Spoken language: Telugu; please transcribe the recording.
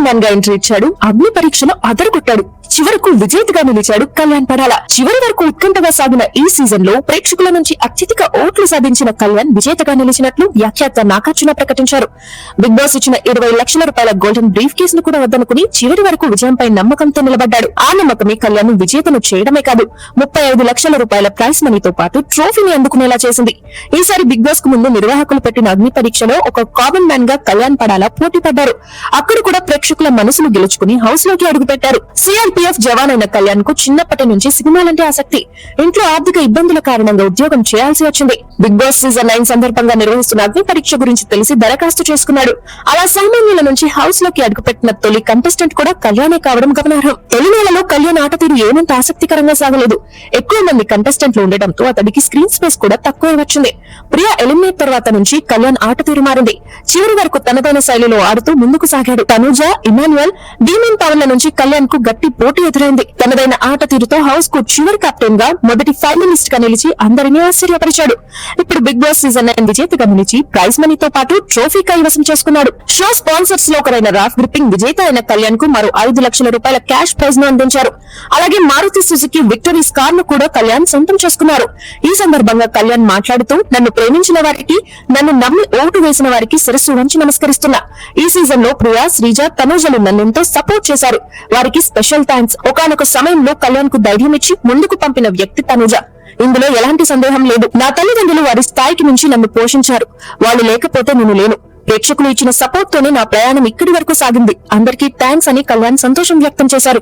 కామన్ మ్యాన్ గా ఎంట్రీ ఇచ్చాడు. అగ్ని పరీక్షలో అదరగొట్టాడు. చివరకు విజేతగా నిలిచాడు కళ్యాణ్ పడాల. చివరి వరకు ఉత్కంఠగా సాగిన ఈ సీజన్ లో ప్రేక్షకుల నుంచి అత్యధిక ఓట్లు సాధించిన కళ్యాణ్ విజేతగా నిలిచినట్లు వ్యాఖ్యాత నాగార్జున ప్రకటించారు. బిగ్ బాస్ ఇచ్చిన 20 లక్షల రూపాయల గోల్డెన్ బ్రీఫ్ కేసును కూడా వద్దనుకుని చివరి వరకు విజయంపై నమ్మకంతో నిలబడ్డాడు. ఆ నమ్మకమే కళ్యాణ్ విజేతను చేయడమే కాదు 35 లక్షల రూపాయల ప్రైజ్ మనీతో పాటు ట్రోఫీని అందుకునేలా చేసింది. ఈసారి బిగ్ బాస్ కు ముందు నిర్వాహకులు పెట్టిన అగ్ని పరీక్షలో ఒక కామన్ మ్యాన్ గా కళ్యాణ్ పడాల పోటీ పడ్డారు. అక్కడ కూడా ప్రేక్షకుల మనసును గెలుచుకుని హౌస్ లోకి అడుగుపెట్టారు. సిఆర్పీఎఫ్ జవాన్ అయిన కళ్యాణ్ కు చిన్నప్పటి నుంచి సినిమాలంటే ఆసక్తి. ఇంట్లో ఆర్థిక ఇబ్బందుల కారణంగా ఉద్యోగం చేయాల్సి వచ్చింది. బిగ్ బాస్ సీజన్ 9 సందర్భంగా నిర్వహిస్తున్న అగ్ని పరీక్ష గురించి తెలిసి దరఖాస్తు చేసుకున్నాడు. అలా సామాన్యుల నుంచి హౌస్ లోకి అడుగుపెట్టిన తొలి కంటెస్టెంట్ కూడా కళ్యాణే కావడం గమనార్హం. తొలి నెలలో కళ్యాణ్ ఆట తీరు ఏమంత ఆసక్తికరంగా సాగలేదు. ఎక్కువ మంది కంటెస్టెంట్లు ఉండటంతో అతడికి స్క్రీన్ స్పేస్ కూడా తక్కువే వచ్చింది. ప్రియా ఎలిమినేట్ తర్వాత నుంచి కళ్యాణ్ ఆట తీరు మారింది. చివరి వరకు తనదైన శైలిలో ఆడుతూ ముందుకు సాగాడు. తనుజ, ఇమాన్యుయల్, డీమన్ పవన్ల నుంచి కళ్యాణ్ కు గట్టి పోటీ ఎదురైంది. తనదైన ఆట తీరుతో హౌస్ కు చివరి కెప్టెన్ గా మొదటి ఫైనలిస్ట్ గా నిలిచి అందరినీ ఆశ్చర్యపరిచాడు. ఇప్పుడు బిగ్ బాస్ సీజన్ 9 విజేతగా నిలిచి ప్రైజ్ మనీతో పాటు ట్రోఫీ కైవసం చేసుకున్నాడు. షో స్పాన్సర్స్ లో ఒకరైన రాఫ్ గ్రిప్పింగ్ విజేత అయిన కళ్యాణ్ కు మరో 5 లక్షల రూపాయల క్యాష్ ప్రైజ్ ను అందించారు. అలాగే మారుతి సుజుకి విక్టరీస్ కార్ ను కూడా కళ్యాణ్ సొంతం చేసుకున్నారు. ఈ సందర్భంగా కళ్యాణ్ మాట్లాడుతూ, నన్ను ప్రేమించిన వారికి, నన్ను నమ్మి ఓటు వేసిన వారికి శిరస్సు వంచి నమస్కరిస్తున్నా. ఈ సీజన్ లో ప్రియా, శ్రీజ, తనుజలు నన్నెంతో సపోర్ట్ చేశారు. వారికి స్పెషల్ థాంక్స్. ఒకానొక సమయంలో కళ్యాణ్ కు ధైర్యం ఇచ్చి ముందుకు పంపిన వ్యక్తి తనుజ. ఇందులో ఎలాంటి సందేహం లేదు. నా తల్లిదండ్రులు వారి స్థాయికి మించి నన్ను పోషించారు. వాళ్ళు లేకపోతే నేను లేను. ప్రేక్షకులు ఇచ్చిన సపోర్ట్ తోనే నా ప్రయాణం ఇక్కడి వరకు సాగింది. అందరికీ థాంక్స్ అని కళ్యాణ్ సంతోషం వ్యక్తం చేశారు.